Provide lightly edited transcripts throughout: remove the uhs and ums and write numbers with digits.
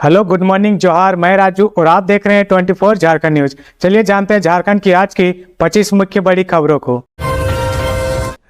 Hello, good morning, जोहार। मैं राजू और आप देख रहे हैं 24 झारखंड न्यूज। चलिए जानते हैं झारखंड की आज की 25 मुख्य बड़ी खबरों को।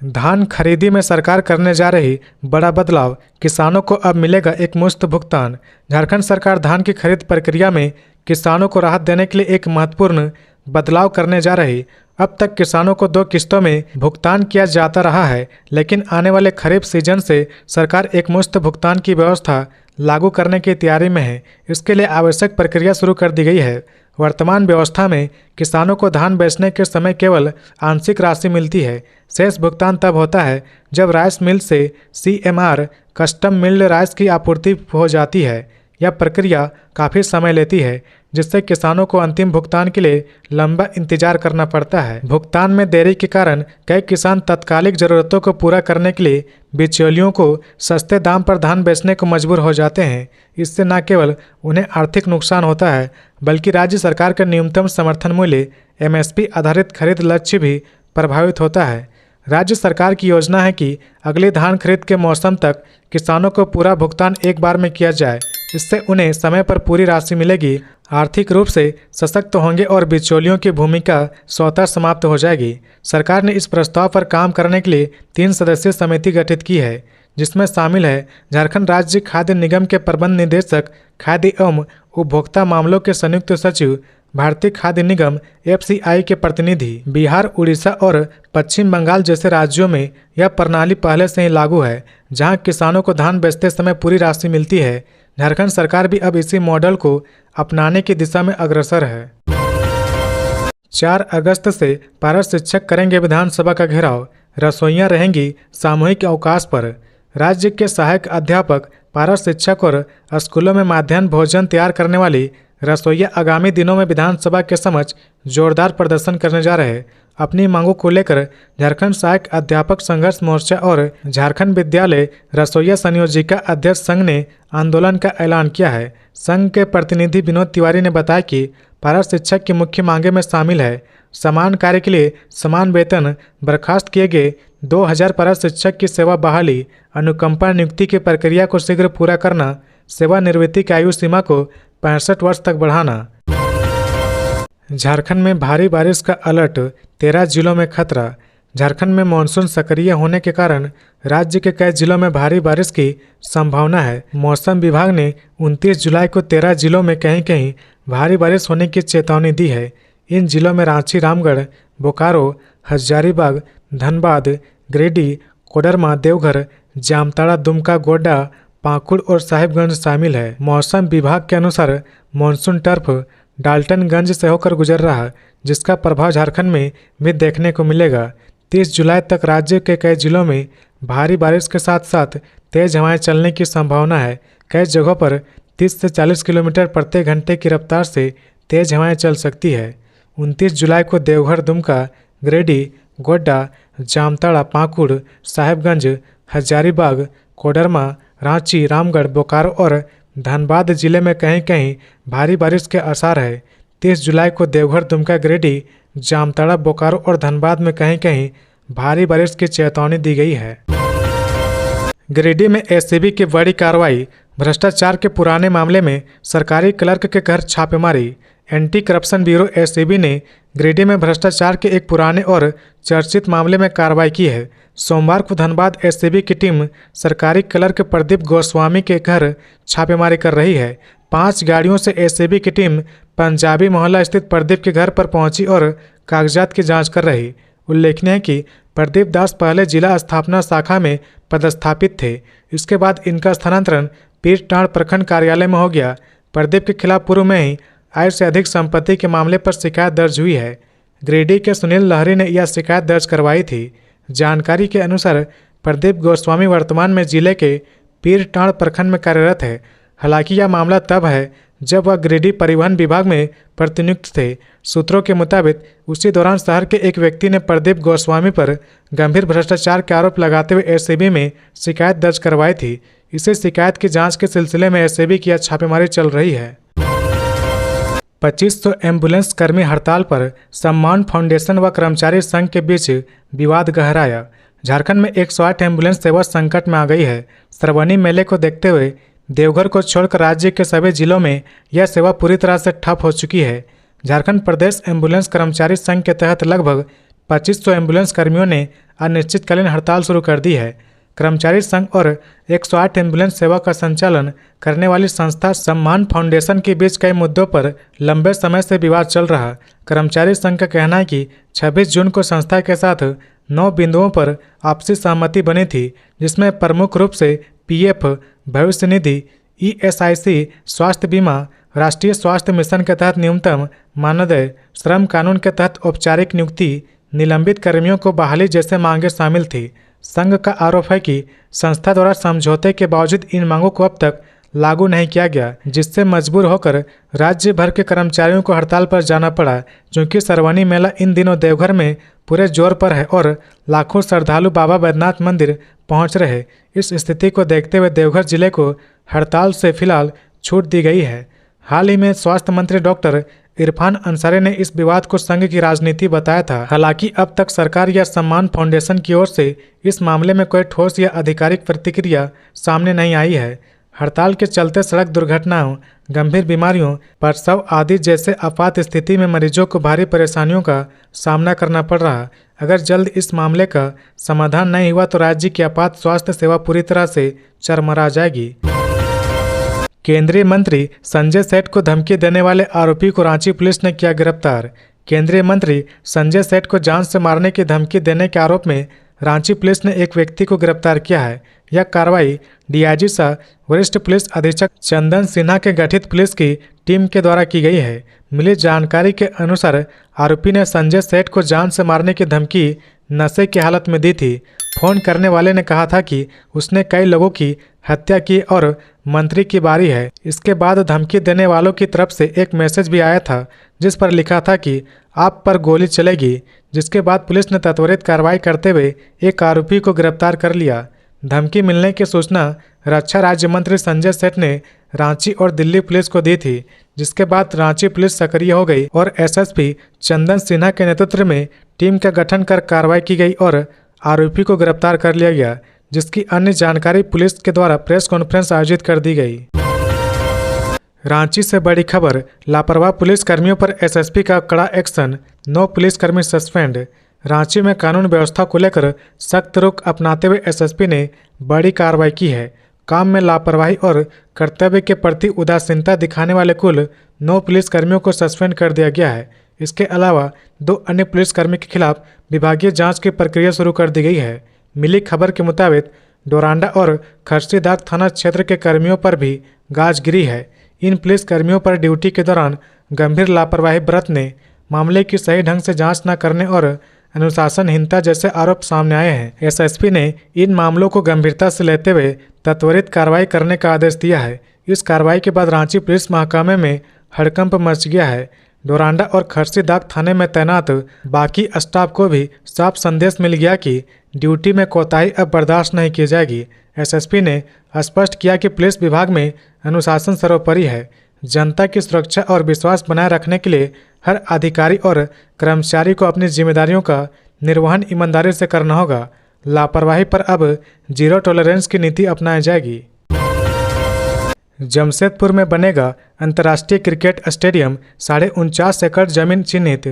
धान खरीदी में सरकार करने जा रही बड़ा बदलाव, किसानों को अब मिलेगा एक मुश्त भुगतान। झारखंड सरकार धान की खरीद प्रक्रिया में किसानों को राहत देने के लिए एक महत्वपूर्ण बदलाव करने जा रही। अब तक किसानों को 2 किस्तों में भुगतान किया जाता रहा है, लेकिन आने वाले खरीफ सीजन से सरकार एक मुश्त भुगतान की व्यवस्था लागू करने की तैयारी में है। इसके लिए आवश्यक प्रक्रिया शुरू कर दी गई है। वर्तमान व्यवस्था में किसानों को धान बेचने के समय केवल आंशिक राशि मिलती है। शेष भुगतान तब होता है जब राइस मिल से CMR कस्टम मिल्ड राइस की आपूर्ति हो जाती है। यह प्रक्रिया काफ़ी समय लेती है, जिससे किसानों को अंतिम भुगतान के लिए लंबा इंतजार करना पड़ता है। भुगतान में देरी के कारण कई किसान तात्कालिक जरूरतों को पूरा करने के लिए बिचौलियों को सस्ते दाम पर धान बेचने को मजबूर हो जाते हैं। इससे न केवल उन्हें आर्थिक नुकसान होता है, बल्कि राज्य सरकार का न्यूनतम समर्थन मूल्य MSP आधारित खरीद लक्ष्य भी प्रभावित होता है। राज्य सरकार की योजना है कि अगले धान खरीद के मौसम तक किसानों को पूरा भुगतान एक बार में किया जाए। इससे उन्हें समय पर पूरी राशि मिलेगी, आर्थिक रूप से सशक्त होंगे और बिचौलियों की भूमिका स्वतः समाप्त हो जाएगी। सरकार ने इस प्रस्ताव पर काम करने के लिए 3 सदस्यीय समिति गठित की है, जिसमें शामिल है झारखंड राज्य खाद्य निगम के प्रबंध निदेशक, खाद्य एवं उपभोक्ता मामलों के संयुक्त सचिव, भारतीय खाद्य निगम FCI के प्रतिनिधि। बिहार, उड़ीसा और पश्चिम बंगाल जैसे राज्यों में यह प्रणाली पहले से ही लागू है, जहां किसानों को धान बेचते समय पूरी राशि मिलती है। झारखंड सरकार भी अब इसी मॉडल को अपनाने की दिशा में अग्रसर है। 4 अगस्त से पारा शिक्षक करेंगे विधानसभा का घेराव, रसोइयां रहेंगी सामूहिक अवकाश पर। राज्य के सहायक अध्यापक, पारा शिक्षक और स्कूलों में मध्याह्न भोजन तैयार करने वाली रसोइया आगामी दिनों में विधानसभा के समक्ष जोरदार प्रदर्शन करने जा रहे हैं। अपनी मांगों को लेकर झारखंड सहायक अध्यापक संघर्ष मोर्चा और झारखंड विद्यालय रसोइया संयोजिका अध्यक्ष संघ ने आंदोलन का ऐलान किया है। संघ के प्रतिनिधि विनोद तिवारी ने बताया कि पारा शिक्षक की मुख्य मांगे में शामिल है समान कार्य के लिए समान वेतन, बर्खास्त किए गए 2000 पारा शिक्षक की सेवा बहाली, अनुकंपा नियुक्ति की प्रक्रिया को शीघ्र पूरा करना, सेवानिवृत्ति की आयु सीमा को 65 वर्ष तक बढ़ाना। झारखंड में भारी बारिश का अलर्ट, 13 जिलों में खतरा। झारखंड में मानसून सक्रिय होने के कारण राज्य के कई जिलों में भारी बारिश की संभावना है। मौसम विभाग ने 29 जुलाई को 13 जिलों में कहीं कहीं भारी बारिश होने की चेतावनी दी है। इन जिलों में रांची, रामगढ़, बोकारो, हजारीबाग, धनबाद, गिरिडीह, कोडरमा, देवघर, जामताड़ा, दुमका, गोड्डा, पाकुड़ और साहिबगंज शामिल है। मौसम विभाग के अनुसार मानसून टर्फ डाल्टनगंज से होकर गुजर रहा, जिसका प्रभाव झारखंड में भी देखने को मिलेगा। 30 जुलाई तक राज्य के कई जिलों में भारी बारिश के साथ साथ तेज हवाएं चलने की संभावना है। कई जगहों पर 30 से 40 किलोमीटर प्रति घंटे की रफ्तार से तेज हवाएं चल सकती है। 29 जुलाई को देवघर, दुमका, गिरिडीह, गोड्डा, जामताड़ा, पाकुड़, साहिबगंज, हजारीबाग, कोडरमा, रांची, रामगढ़, बोकारो और धनबाद जिले में कहीं कहीं भारी बारिश के आसार है। 30 जुलाई को देवघर, दुमका, गिरिडीह, जामताड़ा, बोकारो और धनबाद में कहीं कहीं भारी बारिश की चेतावनी दी गई है। गिरिडीह में ACB की बड़ी कार्रवाई, भ्रष्टाचार के पुराने मामले में सरकारी क्लर्क के घर छापेमारी। एंटी करप्शन ब्यूरो ACB ने गिरिडीह में भ्रष्टाचार के एक पुराने और चर्चित मामले में कार्रवाई की है। सोमवार को धनबाद ACB की टीम सरकारी क्लर्क प्रदीप गोस्वामी के घर छापेमारी कर रही है। 5 गाड़ियों से ACB की टीम पंजाबी मोहल्ला स्थित प्रदीप के घर पर पहुंची और कागजात की जांच कर रही। उल्लेखनीय है कि प्रदीप दास पहले जिला स्थापना शाखा में पदस्थापित थे। इसके बाद इनका स्थानांतरण पीरटांड़ प्रखंड कार्यालय में हो गया। प्रदीप के खिलाफ पूर्व में ही आय से अधिक संपत्ति के मामले पर शिकायत दर्ज हुई है। गिरिडीह के सुनील लहरी ने यह शिकायत दर्ज करवाई थी। जानकारी के अनुसार प्रदीप गोस्वामी वर्तमान में जिले के पीरटांड़ प्रखंड में कार्यरत है। हालांकि यह मामला तब है जब वह गिरिडीह परिवहन विभाग में प्रतिनियुक्त थे। सूत्रों के मुताबिक उसी दौरान शहर के एक व्यक्ति ने प्रदीप गोस्वामी पर गंभीर भ्रष्टाचार के आरोप लगाते हुए ACB में शिकायत दर्ज करवाई थी। इसी शिकायत की जांच के सिलसिले में ACB की छापेमारी चल रही है। 2500 एम्बुलेंस कर्मी हड़ताल पर, सम्मान फाउंडेशन व कर्मचारी संघ के बीच विवाद गहराया। झारखंड में 108 एम्बुलेंस सेवा संकट में आ गई है। श्रावणी मेले को देखते हुए देवघर को छोड़कर राज्य के सभी जिलों में यह सेवा पूरी तरह से ठप हो चुकी है। झारखंड प्रदेश एम्बुलेंस कर्मचारी संघ के तहत लगभग 2500 एम्बुलेंस कर्मियों ने अनिश्चितकालीन हड़ताल शुरू कर दी है। कर्मचारी संघ और 108 एम्बुलेंस सेवा का संचालन करने वाली संस्था सम्मान फाउंडेशन के बीच कई मुद्दों पर लंबे समय से विवाद चल रहा। कर्मचारी संघ का कहना है कि 26 जून को संस्था के साथ 9 बिंदुओं पर आपसी सहमति बनी थी, जिसमें प्रमुख रूप से पीएफ, भविष्य निधि, ईएसआईसी, स्वास्थ्य बीमा, राष्ट्रीय स्वास्थ्य मिशन के तहत न्यूनतम मानदेय, श्रम कानून के तहत औपचारिक नियुक्ति, निलंबित कर्मियों को बहाली जैसे मांगें शामिल थी। संघ का आरोप है कि संस्था द्वारा समझौते के बावजूद इन मांगों को अब तक लागू नहीं किया गया, जिससे मजबूर होकर राज्य भर के कर्मचारियों को हड़ताल पर जाना पड़ा। क्योंकि श्रावणी मेला इन दिनों देवघर में पूरे जोर पर है और लाखों श्रद्धालु बाबा बैद्यनाथ मंदिर पहुंच रहे। इस स्थिति को देखते हुए देवघर जिले को हड़ताल से फिलहाल छूट दी गई है। हाल ही में स्वास्थ्य मंत्री डॉक्टर इरफान अंसारी ने इस विवाद को संघ की राजनीति बताया था। हालांकि अब तक सरकार या सम्मान फाउंडेशन की ओर से इस मामले में कोई ठोस या आधिकारिक प्रतिक्रिया सामने नहीं आई है। हड़ताल के चलते सड़क दुर्घटनाओं, गंभीर बीमारियों, प्रसव आदि जैसे आपात स्थिति में मरीजों को भारी परेशानियों का सामना करना पड़ रहा। अगर जल्द इस मामले का समाधान नहीं हुआ तो राज्य की आपात स्वास्थ्य सेवा पूरी तरह से चरमरा जाएगी। केंद्रीय मंत्री संजय सेठ को धमकी देने वाले आरोपी को रांची पुलिस ने किया गिरफ्तार। केंद्रीय मंत्री संजय सेठ को जान से मारने की धमकी देने के आरोप में रांची पुलिस ने एक व्यक्ति को गिरफ्तार किया है। यह कार्रवाई डीआईजी सह वरिष्ठ पुलिस अधीक्षक चंदन सिन्हा के गठित पुलिस की टीम के द्वारा की गई है। मिली जानकारी के अनुसार आरोपी ने संजय सेठ को जान से मारने की धमकी नशे की हालत में दी थी। फोन करने वाले ने कहा था कि उसने कई लोगों की हत्या की और मंत्री की बारी है। इसके बाद धमकी देने वालों की तरफ से एक मैसेज भी आया था जिस पर लिखा था कि आप पर गोली चलेगी, जिसके बाद पुलिस ने त्वरित कार्रवाई करते हुए एक आरोपी को गिरफ्तार कर लिया। धमकी मिलने की सूचना रक्षा राज्य मंत्री संजय सेठ ने रांची और दिल्ली पुलिस को दी थी, जिसके बाद रांची पुलिस सक्रिय हो गई और एसएसपी चंदन सिन्हा के नेतृत्व में टीम का गठन कर कार्रवाई की गई और आरोपी को गिरफ्तार कर लिया गया, जिसकी अन्य जानकारी पुलिस के द्वारा प्रेस कॉन्फ्रेंस आयोजित कर दी गई। रांची से बड़ी खबर, लापरवाह पुलिस कर्मियों पर एसएसपी का कड़ा एक्शन, 9 पुलिसकर्मी सस्पेंड। रांची में कानून व्यवस्था को लेकर सख्त रुख अपनाते हुए एसएसपी ने बड़ी कार्रवाई की है। काम में लापरवाही और कर्तव्य के प्रति उदासीनता दिखाने वाले कुल 9 पुलिसकर्मियों को सस्पेंड कर दिया गया है। इसके अलावा 2 अन्य पुलिसकर्मी के खिलाफ विभागीय जांच की प्रक्रिया शुरू कर दी गई है। मिली खबर के मुताबिक डोरांडा और खर्सीदाग थाना क्षेत्र के कर्मियों पर भी गाज गिरी है। इन पुलिसकर्मियों पर ड्यूटी के दौरान गंभीर लापरवाही बरतने, मामले की सही ढंग से जांच न करने और अनुशासनहीनता जैसे आरोप सामने आए हैं। एसएसपी ने इन मामलों को गंभीरता से लेते हुए त्वरित कार्रवाई करने का आदेश दिया है। इस कार्रवाई के बाद रांची पुलिस महकमे में हड़कंप मच गया है। डोरांडा और खर्सीदाग थाने में तैनात बाकी स्टाफ को भी साफ संदेश मिल गया कि ड्यूटी में कोताही अब बर्दाश्त नहीं की जाएगी। एसएसपी ने स्पष्ट किया कि पुलिस विभाग में अनुशासन सर्वोपरि है। जनता की सुरक्षा और विश्वास बनाए रखने के लिए हर अधिकारी और कर्मचारी को अपनी जिम्मेदारियों का निर्वहन ईमानदारी से करना होगा। लापरवाही पर अब 0 टॉलरेंस की नीति अपनाई जाएगी। जमशेदपुर में बनेगा अंतर्राष्ट्रीय क्रिकेट स्टेडियम, 49.5 एकड़ जमीन चिन्हित।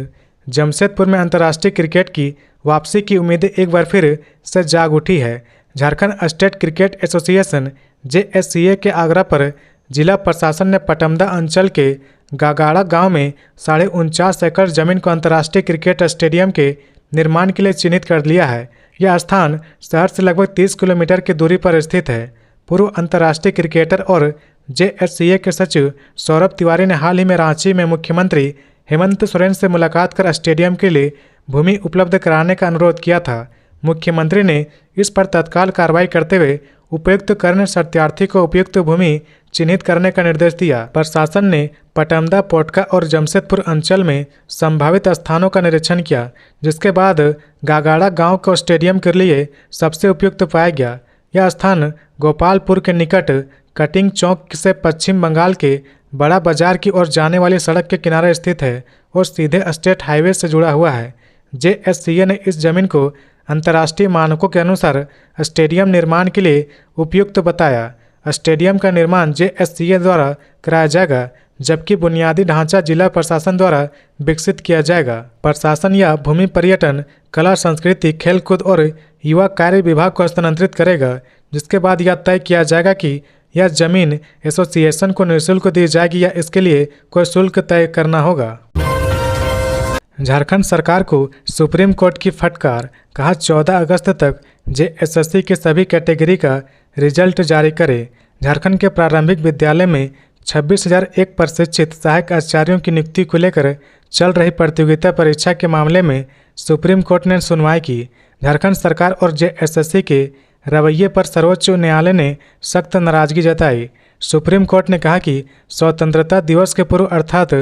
जमशेदपुर में अंतर्राष्ट्रीय क्रिकेट की वापसी की उम्मीदें एक बार फिर से जाग उठी है। Jharkhand state cricket association JSCA के आग्रह पर जिला प्रशासन ने पटमदा अंचल के गागाड़ा गांव में 49.5 एकड़ जमीन को अंतर्राष्ट्रीय क्रिकेट स्टेडियम के निर्माण के लिए चिन्हित कर लिया है। यह स्थान शहर से लगभग 30 किलोमीटर की दूरी पर स्थित है। पूर्व अंतर्राष्ट्रीय क्रिकेटर और JSCA के सचिव सौरभ तिवारी ने हाल ही में रांची में मुख्यमंत्री हेमंत सोरेन से मुलाकात कर स्टेडियम के लिए भूमि उपलब्ध कराने का अनुरोध किया था। मुख्यमंत्री ने इस पर तत्काल कार्रवाई करते हुए उपयुक्त कर्ण सत्यार्थी को उपयुक्त भूमि चिन्हित करने का निर्देश दिया। प्रशासन ने पटमदा, पोटका और जमशेदपुर अंचल में संभावित स्थानों का निरीक्षण किया, जिसके बाद गागाड़ा गांव को स्टेडियम के लिए सबसे उपयुक्त पाया गया। यह स्थान गोपालपुर के निकट कटिंग चौक से पश्चिम बंगाल के बड़ा बाजार की ओर जाने वाली सड़क के किनारे स्थित है और सीधे स्टेट हाईवे से जुड़ा हुआ है। JSCA ने इस जमीन को अंतर्राष्ट्रीय मानकों के अनुसार स्टेडियम निर्माण के लिए उपयुक्त बताया। स्टेडियम का निर्माण JSCA द्वारा कराया जाएगा, जबकि बुनियादी ढांचा जिला प्रशासन द्वारा विकसित किया जाएगा। प्रशासन या भूमि पर्यटन, कला संस्कृति, खेलकूद और युवा कार्य विभाग को हस्तांतरित करेगा, जिसके बाद यह तय किया जाएगा कि यह जमीन एसोसिएशन को निःशुल्क दी जाएगी या इसके लिए कोई शुल्क तय करना होगा। झारखंड सरकार को सुप्रीम कोर्ट की फटकार, कहा 14 अगस्त तक JSSC के सभी कैटेगरी का रिजल्ट जारी करे। झारखंड के प्रारंभिक विद्यालय में 26,001 प्रशिक्षित सहायक आचार्यों की नियुक्ति को लेकर चल रही प्रतियोगिता परीक्षा के मामले में सुप्रीम कोर्ट ने सुनवाई की। झारखंड सरकार और JSSC के रवैये पर सर्वोच्च न्यायालय ने सख्त नाराजगी जताई। सुप्रीम कोर्ट ने कहा कि स्वतंत्रता दिवस के पूर्व अर्थात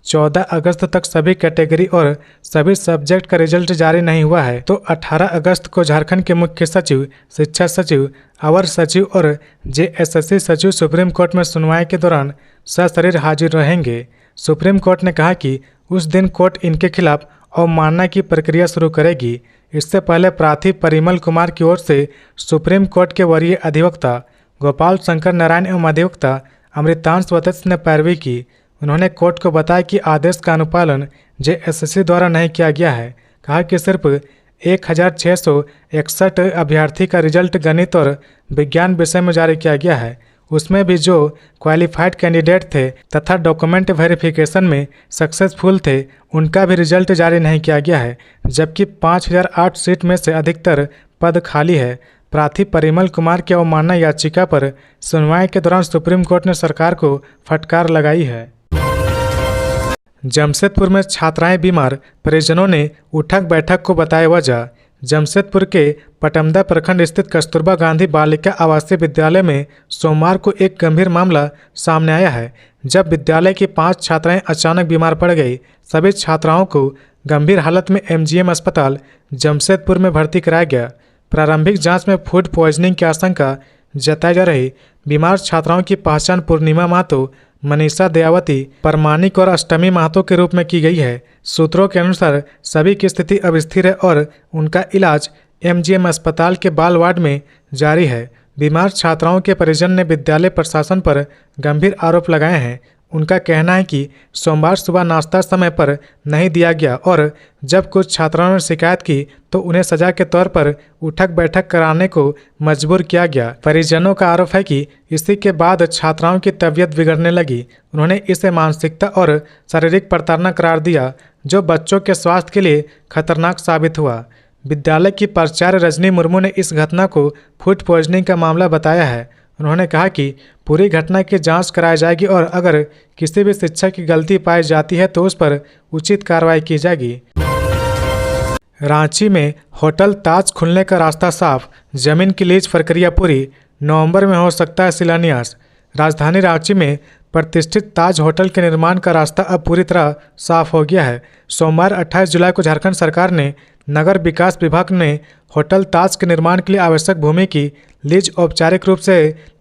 14 अगस्त तक सभी कैटेगरी और सभी सब्जेक्ट का रिजल्ट जारी नहीं हुआ है, तो 18 अगस्त को झारखंड के मुख्य सचिव, शिक्षा सचिव, अवर सचिव और JSSC सचिव सुप्रीम कोर्ट में सुनवाई के दौरान सशरीर हाजिर रहेंगे। सुप्रीम कोर्ट ने कहा कि उस दिन कोर्ट इनके खिलाफ अवमानना की प्रक्रिया शुरू करेगी। इससे पहले प्रार्थी परिमल कुमार की ओर से सुप्रीम कोर्ट के वरीय अधिवक्ता गोपाल शंकर नारायण एवं अधिवक्ता अमृतांश वत्स ने पैरवी की। उन्होंने कोर्ट को बताया कि आदेश का अनुपालन JSSC द्वारा नहीं किया गया है। कहा कि सिर्फ 1,661 अभ्यर्थी का रिजल्ट गणित और विज्ञान विषय में जारी किया गया है। उसमें भी जो क्वालिफाइड कैंडिडेट थे तथा डॉक्यूमेंट वेरिफिकेशन में सक्सेसफुल थे, उनका भी रिजल्ट जारी नहीं किया गया है, जबकि 5,008 सीट में से अधिकतर पद खाली है। प्रार्थी परिमल कुमार की अवमानना याचिका पर सुनवाई के दौरान सुप्रीम कोर्ट ने सरकार को फटकार लगाई है। जमशेदपुर में छात्राएं बीमार, परिजनों ने उठक बैठक को बताया वजह। जमशेदपुर के पटमदा प्रखंड स्थित कस्तूरबा गांधी बालिका आवासीय विद्यालय में सोमवार को एक गंभीर मामला सामने आया है, जब विद्यालय की 5 छात्राएं अचानक बीमार पड़ गई। सभी छात्राओं को गंभीर हालत में MGM अस्पताल जमशेदपुर में भर्ती कराया गया। प्रारंभिक जांच में फूड पॉइजनिंग की आशंका जताई जा रही बीमार छात्राओं की पहचान पूर्णिमा महतो, मनीषा दयावती, परमानिक और अष्टमी महतो के रूप में की गई है। सूत्रों के अनुसार सभी की स्थिति अब स्थिर है और उनका इलाज MGM अस्पताल के बाल वार्ड में जारी है। बीमार छात्राओं के परिजन ने विद्यालय प्रशासन पर गंभीर आरोप लगाए हैं। उनका कहना है कि सोमवार सुबह नाश्ता समय पर नहीं दिया गया और जब कुछ छात्राओं ने शिकायत की तो उन्हें सजा के तौर पर उठक बैठक कराने को मजबूर किया गया। परिजनों का आरोप है कि इसी के बाद छात्राओं की तबीयत बिगड़ने लगी। उन्होंने इसे मानसिकता और शारीरिक प्रताड़ना करार दिया, जो बच्चों के स्वास्थ्य के लिए खतरनाक साबित हुआ। विद्यालय की प्राचार्य रजनी मुर्मू ने इस घटना को फूड पॉइजनिंग का मामला बताया है। उन्होंने कहा कि पूरी घटना की जांच कराई जाएगी और अगर किसी भी शिक्षक की गलती पाई जाती है तो उस पर उचित कार्रवाई की जाएगी। रांची में होटल ताज खुलने का रास्ता साफ, जमीन की लीज प्रक्रिया पूरी, नवंबर में हो सकता है शिलान्यास। राजधानी रांची में प्रतिष्ठित ताज होटल के निर्माण का रास्ता अब पूरी तरह साफ हो गया है। सोमवार 28 जुलाई को झारखंड सरकार ने नगर विकास विभाग ने होटल ताज के निर्माण के लिए आवश्यक भूमि की लीज औपचारिक रूप से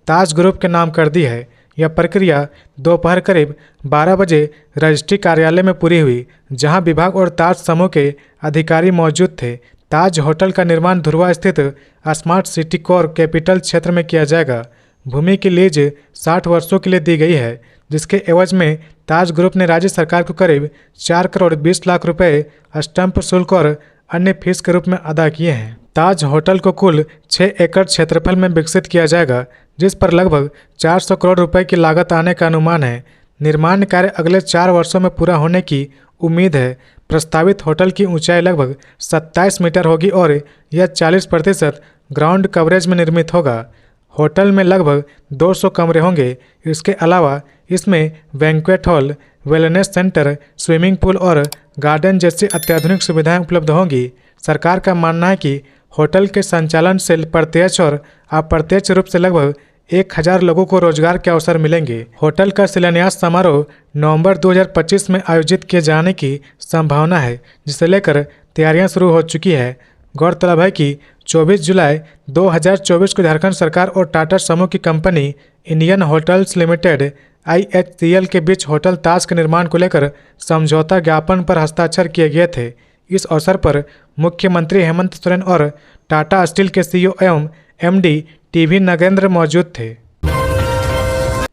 ताज ग्रुप के नाम कर दी है। यह प्रक्रिया दोपहर करीब 12 बजे रजिस्ट्री कार्यालय में पूरी हुई, जहां विभाग और ताज समूह के अधिकारी मौजूद थे। ताज होटल का निर्माण धुरवा स्थित स्मार्ट सिटी कोर कैपिटल क्षेत्र में किया जाएगा। भूमि की लीज 60 वर्षों के लिए दी गई है, जिसके एवज में ताज ग्रुप ने राज्य सरकार को करीब 4 करोड़ 20 लाख रुपए स्टैंप शुल्क और अन्य फीस के रूप में अदा किए हैं। ताज होटल को कुल 6 एकड़ क्षेत्रफल में विकसित किया जाएगा, जिस पर लगभग 400 करोड़ रुपए की लागत आने का अनुमान है। निर्माण कार्य अगले 4 वर्षों में पूरा होने की उम्मीद है। प्रस्तावित होटल की ऊंचाई लगभग 27 मीटर होगी और यह 40% ग्राउंड कवरेज में निर्मित होगा। होटल में लगभग 200 कमरे होंगे। इसके अलावा इसमें banquet hall, wellness centre, swimming pool और गार्डन जैसी अत्याधुनिक सुविधाएं उपलब्ध होंगी। सरकार का मानना है कि होटल के संचालन से प्रत्यक्ष और अप्रत्यक्ष रूप से लगभग 1,000 लोगों को रोजगार के अवसर मिलेंगे। होटल का शिलान्यास समारोह नवंबर 2025 में आयोजित किए जाने की संभावना है, जिसे लेकर तैयारियां शुरू हो चुकी है। गौरतलब है कि 24 जुलाई 2024 को झारखंड सरकार और टाटा समूह की company Indian hotels limited IHCL के बीच होटल ताज के निर्माण को लेकर समझौता ज्ञापन पर हस्ताक्षर किए गए थे। इस अवसर पर मुख्यमंत्री हेमंत सोरेन और टाटा स्टील के CEO एवं MD TV नगेंद्र मौजूद थे।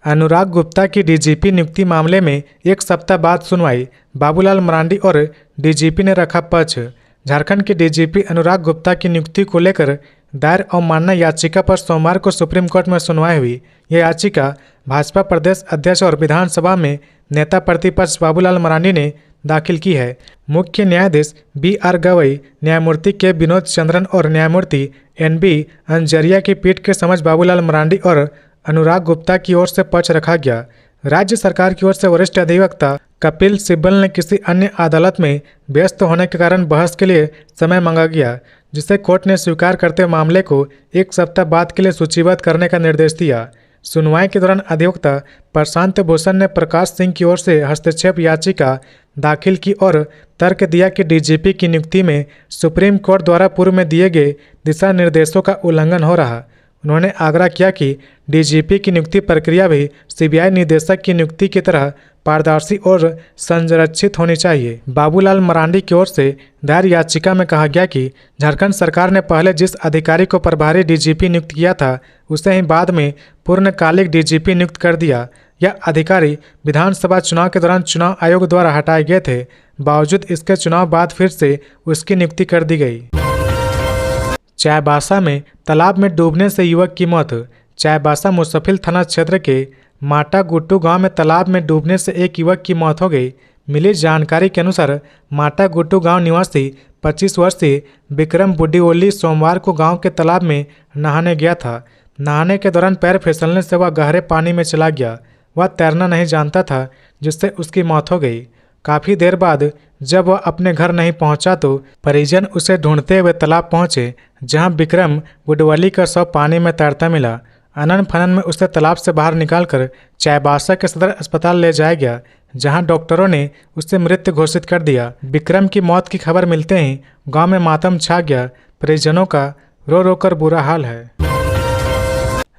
अनुराग गुप्ता की डीजीपी नियुक्ति मामले में एक सप्ताह बाद सुनवाई, बाबूलाल मरांडी और डीजीपी ने रखा पक्ष। झारखंड के डीजीपी अनुराग गुप्ता की नियुक्ति को लेकर दायर अवमानना याचिका पर सोमवार को सुप्रीम कोर्ट में सुनवाई हुई। यह याचिका भाजपा प्रदेश अध्यक्ष और विधानसभा में नेता प्रतिपक्ष बाबूलाल मरांडी ने दाखिल की है। मुख्य न्यायाधीश BR गवई, न्यायमूर्ति के विनोद चंद्रन और न्यायमूर्ति NB अंजरिया की पीठ के समझ बाबूलाल मरांडी और अनुराग गुप्ता की ओर से पक्ष रखा गया। राज्य सरकार की ओर से वरिष्ठ अधिवक्ता कपिल सिब्बल ने किसी अन्य अदालत में व्यस्त होने के कारण बहस के लिए समय मांगा गया, जिसे कोर्ट ने स्वीकार करते मामले को एक सप्ताह बाद के लिए सूचीबद्ध करने का निर्देश दिया। सुनवाई के दौरान अधिवक्ता प्रशांत भूषण ने प्रकाश सिंह की ओर से हस्तक्षेप याचिका दाखिल की और तर्क दिया कि डीजीपी की नियुक्ति में सुप्रीम कोर्ट द्वारा पूर्व में दिए गए दिशा निर्देशों का उल्लंघन हो रहा। उन्होंने आग्रह किया कि डीजीपी की नियुक्ति प्रक्रिया भी CBI निदेशक की नियुक्ति की तरह पारदर्शी और संरक्षित होनी चाहिए। बाबूलाल मरांडी की ओर से दायर याचिका में कहा गया कि झारखंड सरकार ने पहले जिस अधिकारी को प्रभारी डीजीपी नियुक्त किया था, उसे ही बाद में पूर्णकालिक डीजीपी नियुक्त कर दिया। यह अधिकारी विधानसभा चुनाव के दौरान चुनाव आयोग द्वारा हटाए गए थे, बावजूद इसके चुनाव बाद फिर से उसकी नियुक्ति कर दी गई। चाईबासा में तालाब में डूबने से युवक की मौत। चाईबासा मुसफिल थाना क्षेत्र के माटा गुट्टू गांव में तालाब में डूबने से एक युवक की मौत हो गई। मिली जानकारी के अनुसार माटा गुट्टू गांव निवासी 25 वर्षीय विक्रम बुड्डीओली सोमवार को गांव के तालाब में नहाने गया था। नहाने के दौरान पैर फिसलने से वह गहरे पानी में चला गया। वह तैरना नहीं जानता था, जिससे उसकी मौत हो गई। काफ़ी देर बाद जब वह अपने घर नहीं पहुंचा तो परिजन उसे ढूंढते हुए तालाब पहुंचे, जहां विक्रम बुड्डीओली का शव पानी में तैरता मिला। अनन फनन में उसे तालाब से बाहर निकालकर चाईबासा के सदर अस्पताल ले जाया गया, जहां डॉक्टरों ने उसे मृत घोषित कर दिया। विक्रम की मौत की खबर मिलते ही गांव में मातम छा गया। परिजनों का रो रो कर बुरा हाल है।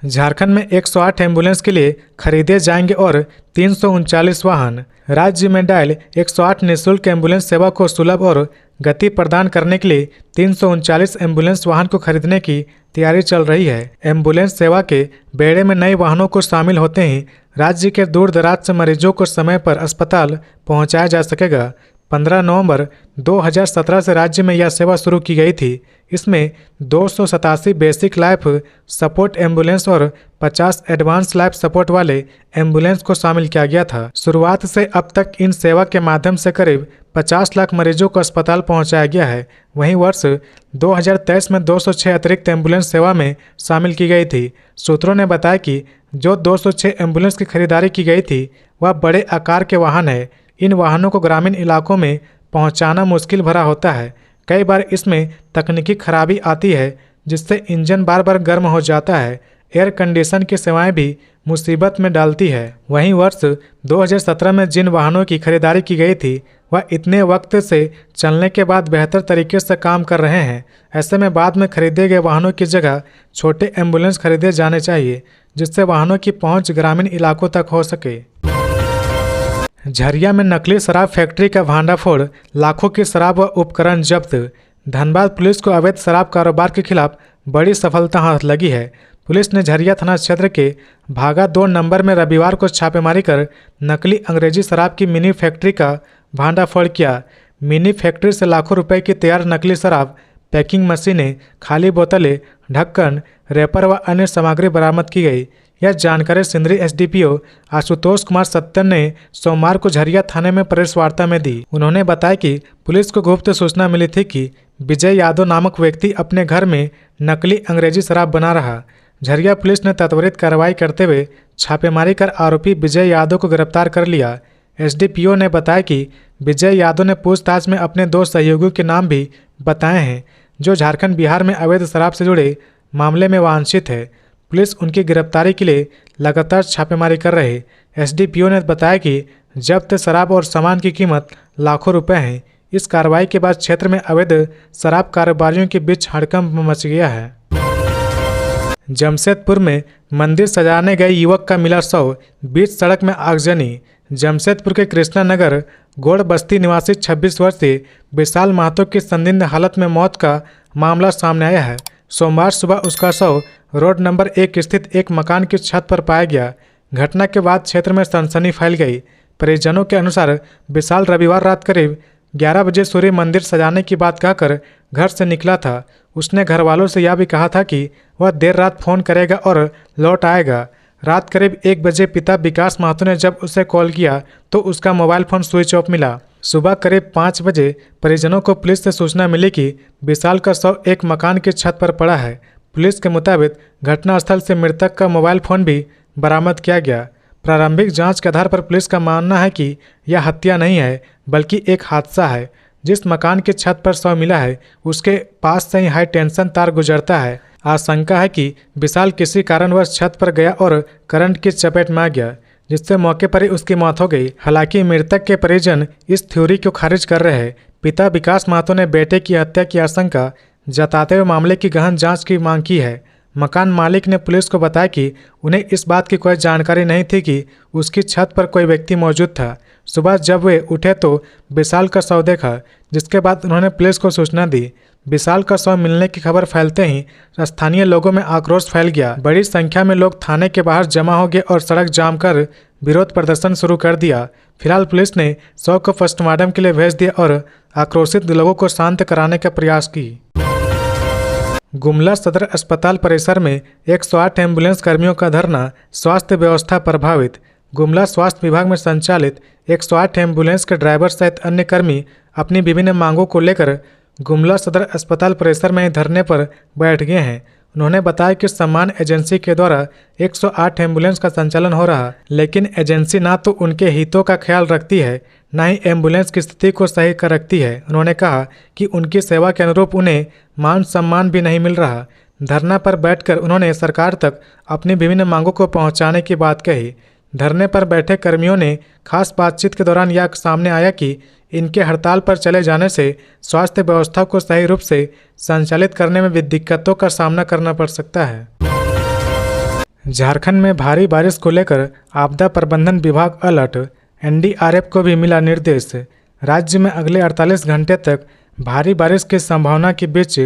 झारखंड में 108 एम्बुलेंस के लिए खरीदे जाएंगे और 339 वाहन। राज्य में डायल 108 निःशुल्क एम्बुलेंस सेवा को सुलभ और गति प्रदान करने के लिए 339 एम्बुलेंस वाहन को खरीदने की तैयारी चल रही है। एम्बुलेंस सेवा के बेड़े में नए वाहनों को शामिल होते ही राज्य के दूर दराज से मरीजों को समय पर अस्पताल पहुंचाया जा सकेगा। 15 नवंबर 2017 से राज्य में यह सेवा शुरू की गई थी। इसमें 287 बेसिक लाइफ सपोर्ट एम्बुलेंस और 50 एडवांस लाइफ सपोर्ट वाले एम्बुलेंस को शामिल किया गया था। शुरुआत से अब तक इन सेवा के माध्यम से करीब 50 लाख मरीजों को अस्पताल पहुंचाया गया है। वहीं वर्ष 2023 में 206 अतिरिक्त एम्बुलेंस सेवा में शामिल की गई थी। सूत्रों ने बताया कि जो 206 एम्बुलेंस की खरीदारी की गई थी, वह बड़े आकार के वाहन है। इन वाहनों को ग्रामीण इलाकों में पहुंचाना मुश्किल भरा होता है। कई बार इसमें तकनीकी खराबी आती है, जिससे इंजन बार बार गर्म हो जाता है। एयर कंडीशन की सेवाएं भी मुसीबत में डालती है। वहीं वर्ष 2017 में जिन वाहनों की खरीदारी की गई थी, वह इतने वक्त से चलने के बाद बेहतर तरीके से काम कर रहे हैं। ऐसे में बाद में खरीदे गए वाहनों की जगह छोटे एम्बुलेंस खरीदे जाने चाहिए, जिससे वाहनों की पहुंच ग्रामीण इलाकों तक हो सके। झरिया में नकली शराब फैक्ट्री का भांडाफोड़, लाखों की शराब व उपकरण जब्त। धनबाद पुलिस को अवैध शराब कारोबार के खिलाफ बड़ी सफलता हाथ लगी है। पुलिस ने झरिया थाना क्षेत्र के भागा 2 नंबर में रविवार को छापेमारी कर नकली अंग्रेजी शराब की मिनी फैक्ट्री का भांडाफोड़ किया। मिनी फैक्ट्री से लाखों रुपए की तैयार नकली शराब, पैकिंग मशीनें, खाली बोतलें, ढक्कन, रैपर व अन्य सामग्री बरामद की गई। यह जानकारी सिंदरी SDPO आशुतोष कुमार सत्तर ने सोमवार को झरिया थाने में प्रेस वार्ता में दी। उन्होंने बताया कि पुलिस को गुप्त सूचना मिली थी कि विजय यादव नामक व्यक्ति अपने घर में नकली अंग्रेजी शराब बना रहा। झरिया पुलिस ने त्वरित कार्रवाई करते हुए छापेमारी कर आरोपी विजय यादव को गिरफ्तार कर लिया। SDPO ने बताया कि विजय यादव ने पूछताछ में अपने 2 सहयोगियों के नाम भी बताए हैं, जो झारखंड बिहार में अवैध शराब से जुड़े मामले में वांछित है। पुलिस उनकी गिरफ्तारी के लिए लगातार छापेमारी कर रहे। SDPO ने बताया कि जब्त शराब और सामान की कीमत लाखों रुपए है। इस कार्रवाई के बाद क्षेत्र में अवैध शराब कारोबारियों के बीच हड़कंप मच गया है। जमशेदपुर में मंदिर सजाने गए युवक का मिला शव, बीच सड़क में आगजनी। जमशेदपुर के कृष्णा नगर गोड़ बस्ती निवासी 26 वर्षीय विशाल महतो की संदिग्ध हालत में मौत का मामला सामने आया है। सोमवार सुबह उसका शव रोड नंबर 1 स्थित एक मकान की छत पर पाया गया। घटना के बाद क्षेत्र में सनसनी फैल गई। परिजनों के अनुसार विशाल रविवार रात करीब 11 बजे सूर्य मंदिर सजाने की बात कहकर घर से निकला था। उसने घर वालों से यह भी कहा था कि वह देर रात फ़ोन करेगा और लौट आएगा। रात करीब 1 बजे पिता विकास महतो ने जब उसे कॉल किया तो उसका मोबाइल फ़ोन स्विच ऑफ मिला। सुबह करीब 5 बजे परिजनों को पुलिस से सूचना मिली कि विशाल का शव एक मकान की छत पर पड़ा है। पुलिस के मुताबिक घटनास्थल से मृतक का मोबाइल फ़ोन भी बरामद किया गया। प्रारंभिक जांच के आधार पर पुलिस का मानना है कि यह हत्या नहीं है बल्कि एक हादसा है। जिस मकान की छत पर शव मिला है उसके पास से ही हाई टेंशन तार गुजरता है। आशंका है कि विशाल किसी कारणवश छत पर गया और करंट की चपेट में आ गया, जिससे मौके पर ही उसकी मौत हो गई। हालांकि मृतक के परिजन इस थ्योरी को खारिज कर रहे हैं। पिता विकास महतो ने बेटे की हत्या की आशंका जताते हुए मामले की गहन जांच की मांग की है। मकान मालिक ने पुलिस को बताया कि उन्हें इस बात की कोई जानकारी नहीं थी कि उसकी छत पर कोई व्यक्ति मौजूद था। सुबह जब वे उठे तो विशाल का शव देखा, जिसके बाद उन्होंने पुलिस को सूचना दी। विशाल का शव मिलने की खबर फैलते ही स्थानीय लोगों में आक्रोश फैल गया। बड़ी संख्या में लोग थाने के बाहर जमा हो गए और सड़क जाम कर विरोध प्रदर्शन शुरू कर दिया। फिलहाल पुलिस ने शव को पोस्टमार्टम के लिए भेज दिया और आक्रोशित लोगों को शांत कराने का प्रयास की। गुमला सदर अस्पताल परिसर में 108 एम्बुलेंस कर्मियों का धरना, स्वास्थ्य व्यवस्था प्रभावित। गुमला स्वास्थ्य विभाग में संचालित 108 एम्बुलेंस के ड्राइवर सहित अन्य कर्मी अपनी विभिन्न मांगों को लेकर गुमला सदर अस्पताल परिसर में धरने पर बैठ गए हैं। उन्होंने बताया कि सम्मान एजेंसी के द्वारा 108 एम्बुलेंस का संचालन हो रहा, लेकिन एजेंसी ना तो उनके हितों का ख्याल रखती है, न ही एम्बुलेंस की स्थिति को सही कर रखती है। उन्होंने कहा कि उनकी सेवा के अनुरूप उन्हें मान सम्मान भी नहीं मिल रहा। धरना पर बैठकर उन्होंने सरकार तक अपनी विभिन्न मांगों को पहुंचाने की बात कही। धरने पर बैठे कर्मियों ने खास बातचीत के दौरान यह सामने आया कि इनके हड़ताल पर चले जाने से स्वास्थ्य व्यवस्था को सही रूप से संचालित करने में भी दिक्कतों का सामना करना पड़ सकता है। झारखंड में भारी बारिश को लेकर आपदा प्रबंधन विभाग अलर्ट, एनडीआरएफ को भी मिला निर्देश। राज्य में अगले 48 घंटे तक भारी बारिश की संभावना के बीच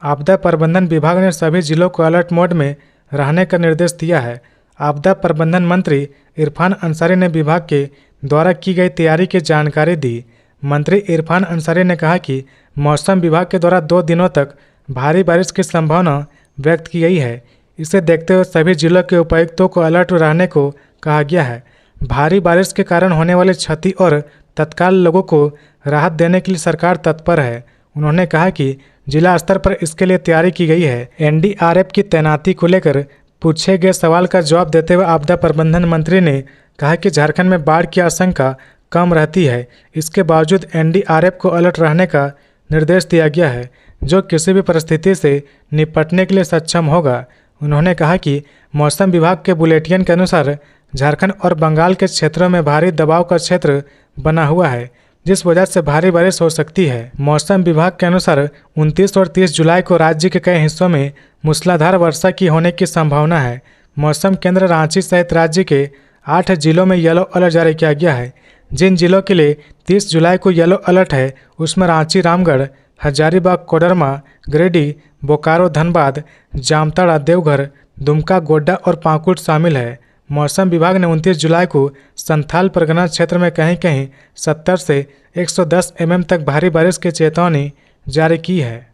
आपदा प्रबंधन विभाग ने सभी जिलों को अलर्ट मोड में रहने का निर्देश दिया है। आपदा प्रबंधन मंत्री इरफान अंसारी ने विभाग के द्वारा की गई तैयारी की जानकारी दी। मंत्री इरफान अंसारी ने कहा कि मौसम विभाग के द्वारा 2 दिनों तक भारी बारिश की संभावना व्यक्त की गई है। इसे देखते हुए सभी जिलों के उपायुक्तों को अलर्ट रहने को कहा गया है। भारी बारिश के कारण होने वाली क्षति और तत्काल लोगों को राहत देने के लिए सरकार तत्पर है। उन्होंने कहा कि जिला स्तर पर इसके लिए तैयारी की गई है। एनडीआरएफ की तैनाती को लेकर पूछे गए सवाल का जवाब देते हुए आपदा प्रबंधन मंत्री ने कहा कि झारखंड में बाढ़ की आशंका कम रहती है। इसके बावजूद एनडीआरएफ को अलर्ट रहने का निर्देश दिया गया है, जो किसी भी परिस्थिति से निपटने के लिए सक्षम होगा। उन्होंने कहा कि मौसम विभाग के बुलेटिन के अनुसार झारखंड और बंगाल के क्षेत्रों में भारी दबाव का क्षेत्र बना हुआ है, जिस वजह से भारी बारिश हो सकती है। मौसम विभाग के अनुसार 29 और 30 जुलाई को राज्य के कई हिस्सों में मूसलाधार वर्षा की होने की संभावना है। मौसम केंद्र रांची सहित राज्य के 8 जिलों में येलो अलर्ट जारी किया गया है। जिन जिलों के लिए 30 जुलाई को येलो अलर्ट है उसमें रांची, रामगढ़, हजारीबाग, कोडरमा, गिरिडीह, बोकारो, धनबाद, जामताड़ा, देवघर, दुमका, गोड्डा और पाकुड़ शामिल है। मौसम विभाग ने 29 जुलाई को संथाल परगना क्षेत्र में कहीं कहीं 70 से 110 mm तक भारी बारिश की चेतावनी जारी की है।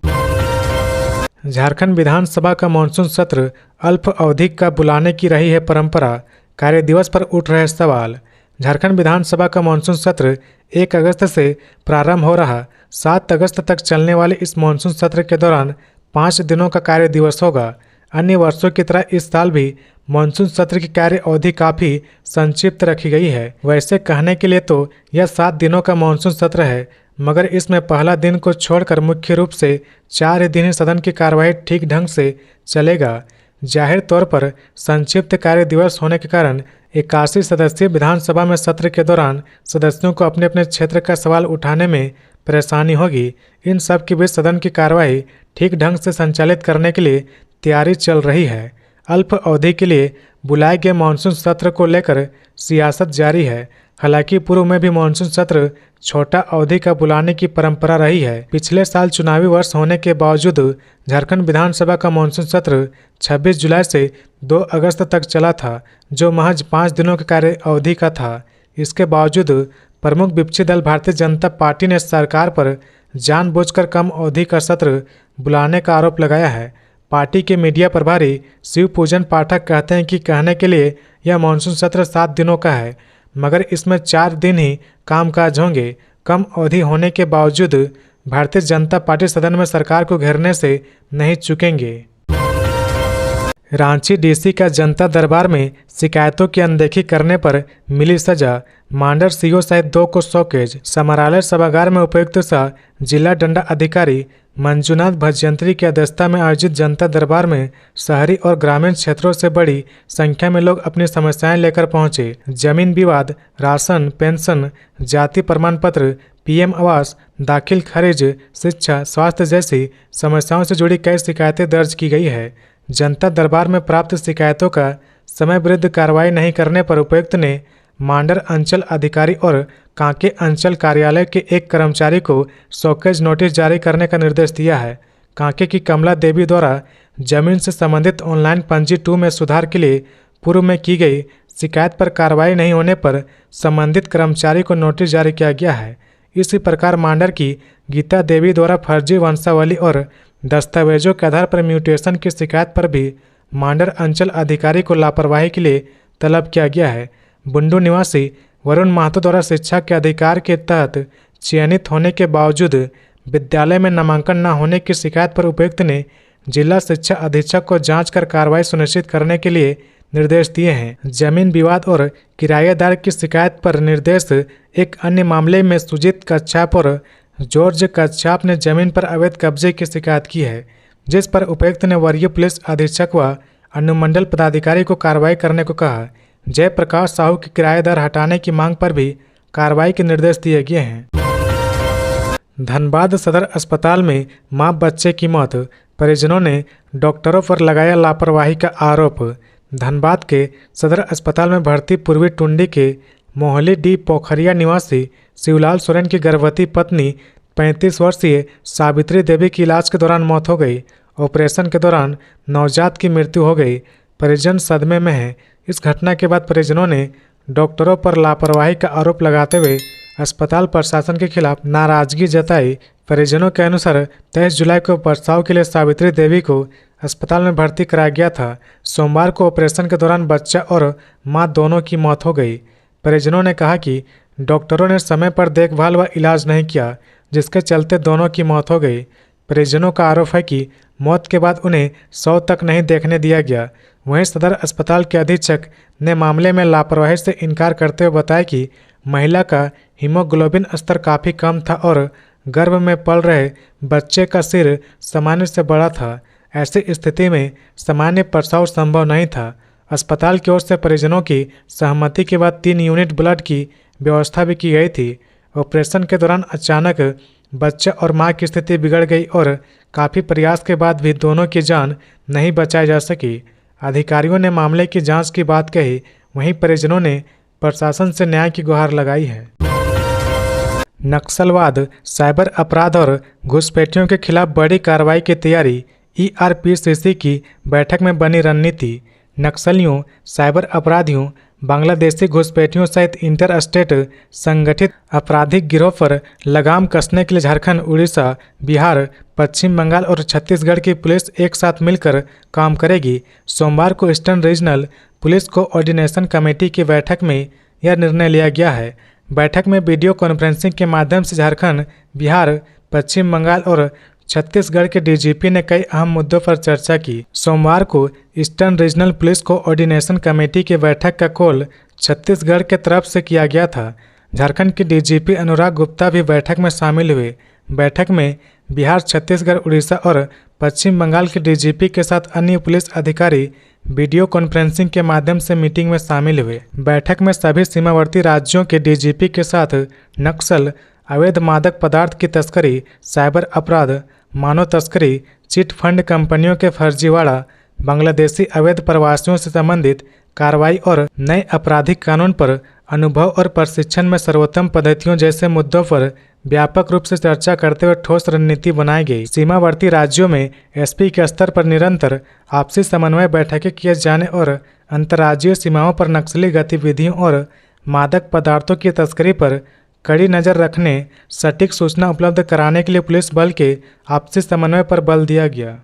झारखंड विधानसभा का मानसून सत्र अल्प अवधि का बुलाने की रही है परंपरा, कार्य दिवस पर उठ रहे सवाल। झारखंड विधानसभा का मानसून सत्र 1 अगस्त से प्रारंभ हो रहा 7 अगस्त तक चलने वाले इस मानसून सत्र के दौरान 5 दिनों का कार्य दिवस होगा। अन्य वर्षों की तरह इस साल भी मानसून सत्र की कार्य अवधि काफ़ी संक्षिप्त रखी गई है। वैसे कहने के लिए तो यह 7 दिनों का मानसून सत्र है, मगर इसमें पहला दिन को छोड़कर मुख्य रूप से 4 दिन ही सदन की कार्यवाही ठीक ढंग से चलेगा। जाहिर तौर पर संक्षिप्त कार्य दिवस होने के कारण 81 सदस्यीय विधानसभा में सत्र के दौरान सदस्यों को अपने अपने क्षेत्र का सवाल उठाने में परेशानी होगी। इन सब के बीच सदन की कार्यवाही ठीक ढंग से संचालित करने के लिए तैयारी चल रही है। अल्प अवधि के लिए बुलाए गए मानसून सत्र को लेकर सियासत जारी है। हालांकि पूर्व में भी मानसून सत्र छोटा अवधि का बुलाने की परंपरा रही है। पिछले साल चुनावी वर्ष होने के बावजूद झारखंड विधानसभा का मानसून सत्र 26 जुलाई से 2 अगस्त तक चला था, जो महज 5 दिनों के कार्य अवधि का था। इसके बावजूद प्रमुख विपक्षी दल भारतीय जनता पार्टी ने सरकार पर जानबूझकर कम अवधि का सत्र बुलाने का आरोप लगाया है। पार्टी के मीडिया प्रभारी शिव पूजन पाठक कहते हैं कि कहने के लिए यह मानसून सत्र 7 दिनों का है, मगर इसमें 4 दिन ही कामकाज होंगे। कम अवधि होने के बावजूद भारतीय जनता पार्टी सदन में सरकार को घेरने से नहीं चूकेंगे। रांची डीसी का जनता दरबार में शिकायतों की अनदेखी करने पर मिली सजा, मांडर सीओ सहित 2 को शोकेज। समरालय सभागार में उपायुक्त सह जिला दंड अधिकारी मंजूनाथ भजयंत्री की अध्यक्षता में आयोजित जनता दरबार में शहरी और ग्रामीण क्षेत्रों से बड़ी संख्या में लोग अपनी समस्याएं लेकर पहुंचे। जमीन विवाद, राशन, पेंशन, जाति प्रमाण पत्र, पीएम आवास, दाखिल खारिज, शिक्षा, स्वास्थ्य जैसी समस्याओं से जुड़ी कई शिकायतें दर्ज की गई है। जनता दरबार में प्राप्त शिकायतों का समय विरुद्ध कार्रवाई नहीं करने पर उपायुक्त ने मांडर अंचल अधिकारी और कांके अंचल कार्यालय के एक कर्मचारी को शोकेज नोटिस जारी करने का निर्देश दिया है। कांके की कमला देवी द्वारा जमीन से संबंधित ऑनलाइन पंजी 2 में सुधार के लिए पूर्व में की गई शिकायत पर कार्रवाई नहीं होने पर संबंधित कर्मचारी को नोटिस जारी किया गया है। इसी प्रकार मांडर की गीता देवी द्वारा फर्जी वंशावली और दस्तावेजों के आधार पर म्यूटेशन की शिकायत पर भी मांडर अंचल अधिकारी को लापरवाही के लिए तलब किया गया है। बुंडू निवासी वरुण महतो द्वारा शिक्षा के अधिकार के तहत चयनित होने के बावजूद विद्यालय में नामांकन न होने की शिकायत पर उपायुक्त ने जिला शिक्षा अधीक्षक को जांच कर कार्रवाई सुनिश्चित करने के लिए निर्देश दिए हैं। जमीन विवाद और किराएदार की शिकायत पर निर्देश। एक अन्य मामले में सुजीत कच्छाप और जॉर्ज कच्छाप ने जमीन पर अवैध कब्जे की शिकायत की है, जिस पर उपायुक्त ने वरीय पुलिस अधीक्षक व अनुमंडल पदाधिकारी को कार्रवाई करने को कहा। जयप्रकाश साहू के किराएदार हटाने की मांग पर भी कार्रवाई के निर्देश दिए गए हैं। धनबाद सदर अस्पताल में मां बच्चे की मौत, परिजनों ने डॉक्टरों पर लगाया लापरवाही का आरोप। धनबाद के सदर अस्पताल में भर्ती पूर्वी टुंडी के मोहली डी पोखरिया निवासी शिवलाल सोरेन की गर्भवती पत्नी 35 वर्षीय सावित्री देवी की इलाज के दौरान मौत हो गई। ऑपरेशन के दौरान नवजात की मृत्यु हो गई। परिजन सदमे में हैं। इस घटना के बाद परिजनों ने डॉक्टरों पर लापरवाही का आरोप लगाते हुए अस्पताल प्रशासन के खिलाफ नाराजगी जताई। परिजनों के अनुसार 23 जुलाई को प्रसव के लिए सावित्री देवी को अस्पताल में भर्ती कराया गया था। सोमवार को ऑपरेशन के दौरान बच्चा और मां दोनों की मौत हो गई। परिजनों ने कहा कि डॉक्टरों ने समय पर देखभाल व इलाज नहीं किया, जिसके चलते दोनों की मौत हो गई। परिजनों का आरोप है कि मौत के बाद उन्हें 100 तक नहीं देखने दिया गया। वहीं सदर अस्पताल के अधीक्षक ने मामले में लापरवाही से इनकार करते हुए बताया कि महिला का हीमोग्लोबिन स्तर काफ़ी कम था और गर्भ में पल रहे बच्चे का सिर सामान्य से बड़ा था। ऐसी स्थिति में सामान्य प्रसव संभव नहीं था। अस्पताल की ओर से परिजनों की सहमति के बाद 3 यूनिट ब्लड की व्यवस्था भी की गई थी। ऑपरेशन के दौरान अचानक बच्चा और मां की स्थिति बिगड़ गई और काफ़ी प्रयास के बाद भी दोनों की जान नहीं बचाई जा सकी। अधिकारियों ने मामले की जांच की बात कही, वहीं परिजनों ने प्रशासन से न्याय की गुहार लगाई है। नक्सलवाद, साइबर अपराध और घुसपैठियों के खिलाफ बड़ी कार्रवाई की तैयारी, ERPCC की बैठक में बनी रणनीति। नक्सलियों, साइबर अपराधियों, बांग्लादेशी घुसपैठियों सहित इंटर स्टेट संगठित आपराधिक गिरोह पर लगाम कसने के लिए झारखंड, उड़ीसा, बिहार, पश्चिम बंगाल और छत्तीसगढ़ की पुलिस एक साथ मिलकर काम करेगी। सोमवार को eastern regional police coordination committee की बैठक में यह निर्णय लिया गया है। बैठक में वीडियो कॉन्फ्रेंसिंग के माध्यम से झारखंड, बिहार, पश्चिम बंगाल और छत्तीसगढ़ के डीजीपी ने कई अहम मुद्दों पर चर्चा की। सोमवार को eastern regional police coordination committee की बैठक का कॉल छत्तीसगढ़ के तरफ से किया गया था। झारखंड के डीजीपी अनुराग गुप्ता भी बैठक में शामिल हुए। बैठक में बिहार, छत्तीसगढ़, उड़ीसा और पश्चिम बंगाल के डीजीपी के साथ अन्य पुलिस अधिकारी वीडियो कॉन्फ्रेंसिंग के माध्यम से मीटिंग में शामिल हुए। बैठक में सभी सीमावर्ती राज्यों के डीजीपी के साथ नक्सल, अवैध मादक पदार्थ की तस्करी, साइबर अपराध, मानव तस्करी, चिट फंड कंपनियों के फर्जीवाड़ा, बांग्लादेशी अवैध प्रवासियों से संबंधित कार्रवाई और नए आपराधिक कानून पर अनुभव और प्रशिक्षण में सर्वोत्तम पद्धतियों जैसे मुद्दों पर व्यापक रूप से चर्चा करते हुए ठोस रणनीति बनाई गई। सीमावर्ती राज्यों में एसपी के स्तर पर निरंतर आपसी समन्वय बैठकें किए जाने और अंतर्राज्यीय सीमाओं पर नक्सली गतिविधियों और मादक पदार्थों की तस्करी पर कड़ी नज़र रखने, सटीक सूचना उपलब्ध कराने के लिए पुलिस बल के आपसी समन्वय पर बल दिया गया।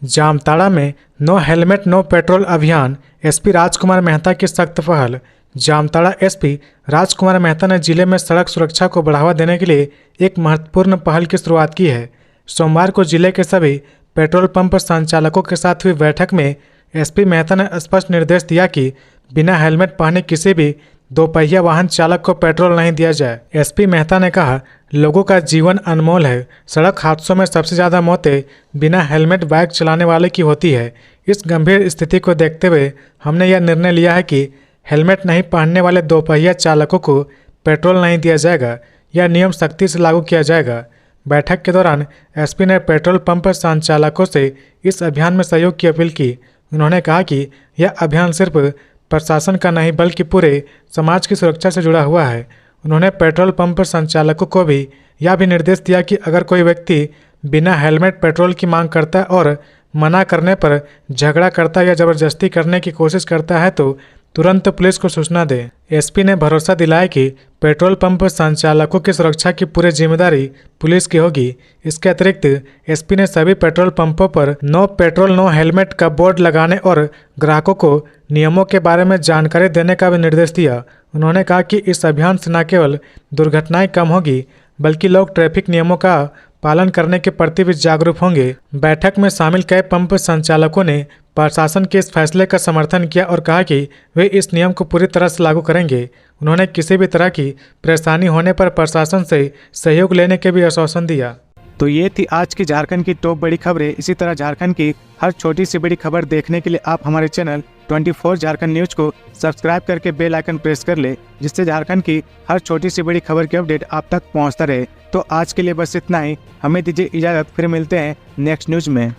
जामताड़ा में नो हेलमेट नो पेट्रोल अभियान, एसपी राजकुमार मेहता की सख्त पहल। जामताड़ा एसपी राजकुमार मेहता ने जिले में सड़क सुरक्षा को बढ़ावा देने के लिए एक महत्वपूर्ण पहल की शुरुआत की है। सोमवार को जिले के सभी पेट्रोल पंप संचालकों के साथ हुई बैठक में एसपी मेहता ने स्पष्ट निर्देश दिया कि बिना हेलमेट पहने किसी भी दोपहिया वाहन चालक को पेट्रोल नहीं दिया जाए। एसपी मेहता ने कहा, लोगों का जीवन अनमोल है। सड़क हादसों में सबसे ज़्यादा मौतें बिना हेलमेट बाइक चलाने वाले की होती है। इस गंभीर स्थिति को देखते हुए हमने यह निर्णय लिया है कि हेलमेट नहीं पहनने वाले दोपहिया चालकों को पेट्रोल नहीं दिया जाएगा। यह नियम सख्ती से लागू किया जाएगा। बैठक के दौरान एसपी ने पेट्रोल पंप संचालकों से इस अभियान में सहयोग की अपील की। उन्होंने कहा कि यह अभियान सिर्फ प्रशासन का नहीं बल्कि पूरे समाज की सुरक्षा से जुड़ा हुआ है। उन्होंने पेट्रोल पंप संचालकों को भी यह भी निर्देश दिया कि अगर कोई व्यक्ति बिना हेलमेट पेट्रोल की मांग करता है और मना करने पर झगड़ा करता या जबरदस्ती करने की कोशिश करता है तो तुरंत पुलिस को सूचना दें। एसपी ने भरोसा दिलाया कि पेट्रोल पंप संचालकों की सुरक्षा की पूरी जिम्मेदारी पुलिस की होगी। इसके अतिरिक्त एसपी ने सभी पेट्रोल पंपों पर नो पेट्रोल नो हेलमेट का बोर्ड लगाने और ग्राहकों को नियमों के बारे में जानकारी देने का भी निर्देश दिया। उन्होंने कहा कि इस अभियान से न केवल दुर्घटनाएं कम होगी बल्कि लोग ट्रैफिक नियमों का पालन करने के प्रति भी जागरूक होंगे। बैठक में शामिल कई पंप संचालकों ने प्रशासन के इस फैसले का समर्थन किया और कहा कि वे इस नियम को पूरी तरह से लागू करेंगे। उन्होंने किसी भी तरह की परेशानी होने पर प्रशासन से सहयोग लेने के भी आश्वासन दिया। तो ये थी आज की झारखंड की टॉप बड़ी खबरें। इसी तरह झारखंड की हर छोटी सी बड़ी खबर देखने के लिए आप हमारे चैनल 24 झारखंड न्यूज को सब्सक्राइब करके बेल आइकन प्रेस कर ले, जिससे झारखंड की हर छोटी सी बड़ी खबर की अपडेट आप तक पहुंचता रहे। तो आज के लिए बस इतना ही। हमें दीजिए इजाज़त, फिर मिलते हैं नेक्स्ट न्यूज में।